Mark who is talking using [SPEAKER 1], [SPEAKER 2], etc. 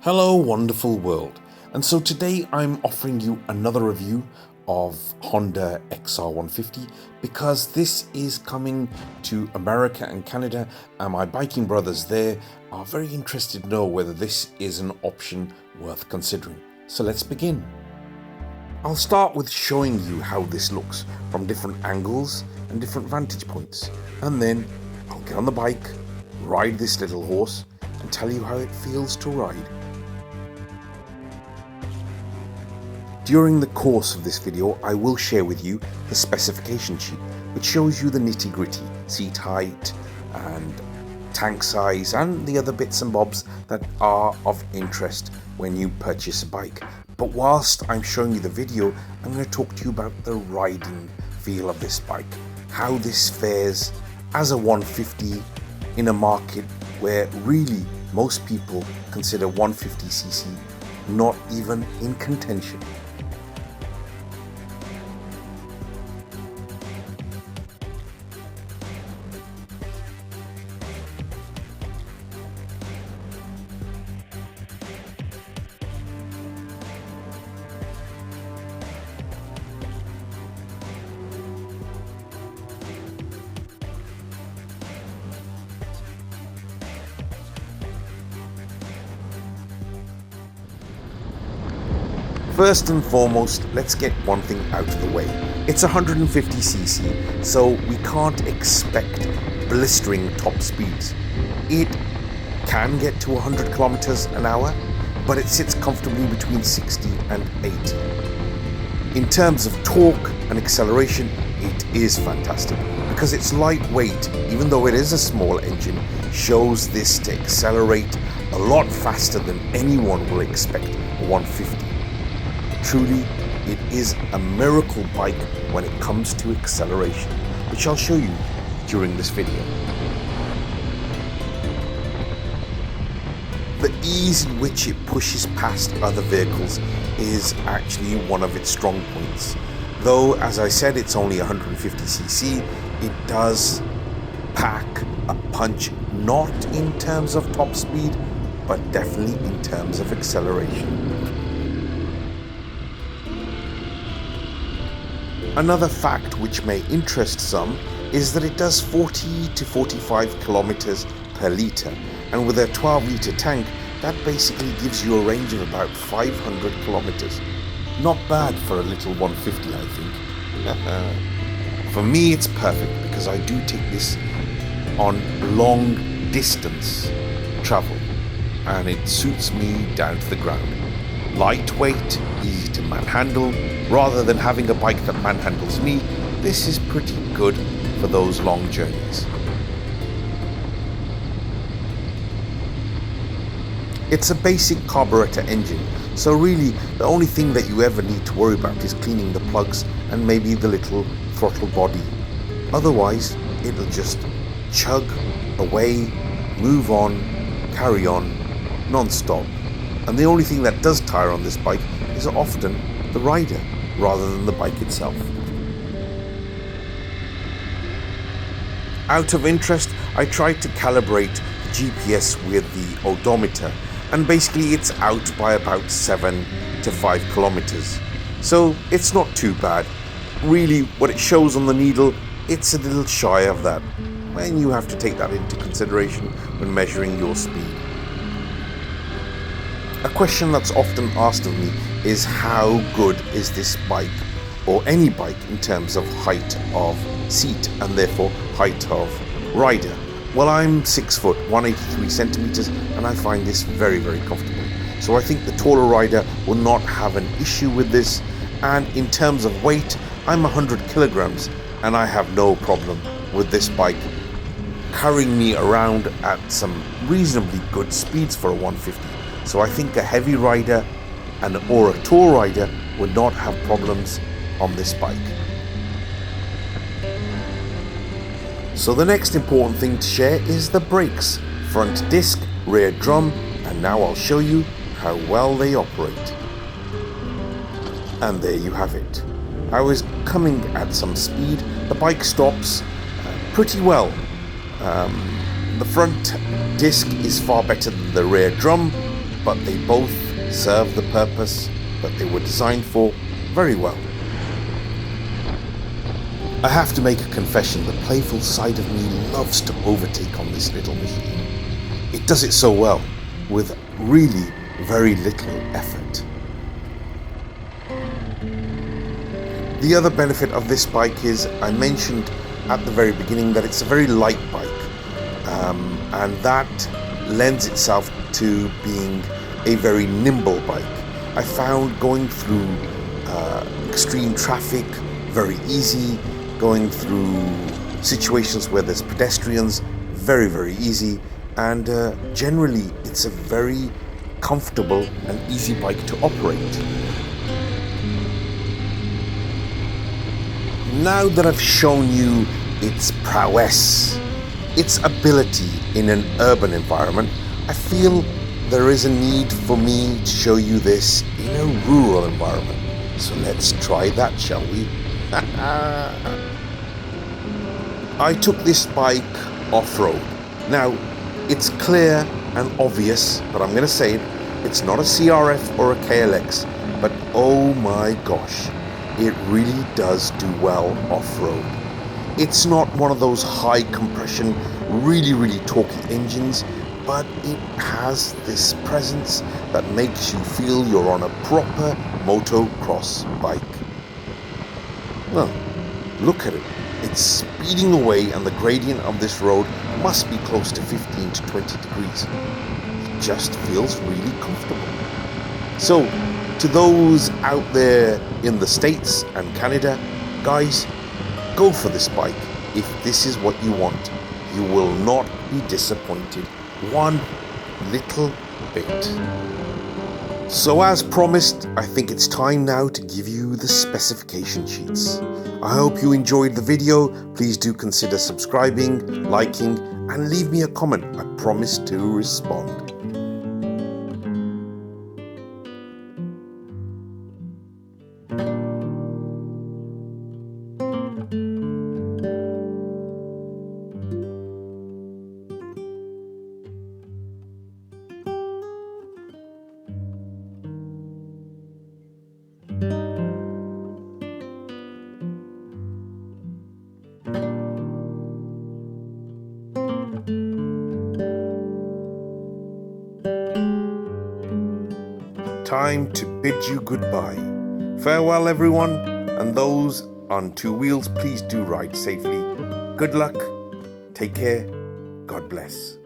[SPEAKER 1] Hello wonderful world, and so today I'm offering you another review of Honda XR150 because this is coming to America and Canada, and my biking brothers there are very interested to know whether this is an option worth considering. So let's begin. I'll start with showing you how this looks from different angles and different vantage points, and then I'll get on the bike, ride this little horse, and tell you how it feels to ride. During the course of this video, I will share with you the specification sheet, which shows you the nitty-gritty, seat height and tank size and the other bits and bobs that are of interest when you purchase a bike. But whilst I'm showing you the video, I'm going to talk to you about the riding feel of this bike, how this fares as a 150 in a market where really most people consider 150cc not even in contention. First and foremost, let's get one thing out of the way. It's 150cc, so we can't expect blistering top speeds. It can get to 100 kilometers an hour, but it sits comfortably between 60 and 80. In terms of torque and acceleration, it is fantastic because it's lightweight, even though it is a small engine, shows this to accelerate a lot faster than anyone will expect a 150. Truly, it is a miracle bike when it comes to acceleration, which I'll show you during this video. The ease in which it pushes past other vehicles is actually one of its strong points. Though, as I said, it's only 150cc, it does pack a punch, not in terms of top speed, but definitely in terms of acceleration. Another fact which may interest some is that it does 40 to 45 kilometers per litre, and with a 12-litre tank, that basically gives you a range of about 500 kilometers. Not bad for a little 150, I think. For me, it's perfect because I do take this on long distance travel, and it suits me down to the ground. Lightweight, easy to manhandle. Rather than having a bike that manhandles me, this is pretty good for those long journeys. It's a basic carburetor engine, so really the only thing that you ever need to worry about is cleaning the plugs and maybe the little throttle body. Otherwise, it'll just chug away, move on, carry on, non-stop. And the only thing that does tire on this bike is often the rider rather than the bike itself. Out of interest, I tried to calibrate the GPS with the odometer, and basically it's out by about 7 to 5 kilometers. So it's not too bad. Really, what it shows on the needle, it's a little shy of that, when you have to take that into consideration when measuring your speed. A question that's often asked of me is how good is this bike, or any bike, in terms of height of seat and therefore height of rider. Well, I'm 6 foot, 183 centimeters, and I find this very, very comfortable. So I think the taller rider will not have an issue with this. And in terms of weight, I'm 100 kilograms, and I have no problem with this bike carrying me around at some reasonably good speeds for a 150. So I think a heavy rider or a tall rider would not have problems on this bike. So the next important thing to share is the brakes. Front disc, rear drum, and now I'll show you how well they operate. And there you have it. I was coming at some speed, the bike stops pretty well. The front disc is far better than the rear drum, but they both serve the purpose that they were designed for very well. I have to make a confession, the playful side of me loves to overtake on this little machine. It does it so well, with really very little effort. The other benefit of this bike is, I mentioned at the very beginning that it's a very light bike, and that lends itself to being a very nimble bike. I found going through extreme traffic very easy, going through situations where there's pedestrians very, very easy, and generally it's a very comfortable and easy bike to operate. Now that I've shown you its prowess, its ability in an urban environment, I feel there is a need for me to show you this in a rural environment. So let's try that, shall we? I took this bike off-road. Now, it's clear and obvious, but I'm going to say it, it's not a CRF or a KLX, but oh my gosh, it really does do well off-road. It's not one of those high compression, really, really torquey engines, but it has this presence that makes you feel you're on a proper motocross bike. Well, look at it. It's speeding away, and the gradient of this road must be close to 15 to 20 degrees. It just feels really comfortable. So, to those out there in the States and Canada, guys, go for this bike. If this is what you want, you will not be disappointed one little bit. So as promised, I think it's time now to give you the specification sheets. I hope you enjoyed the video. Please do consider subscribing, liking, and leave me a comment. I promise to respond. Time to bid you goodbye. Farewell everyone, and those on two wheels, please do ride safely. Good luck, take care, God bless.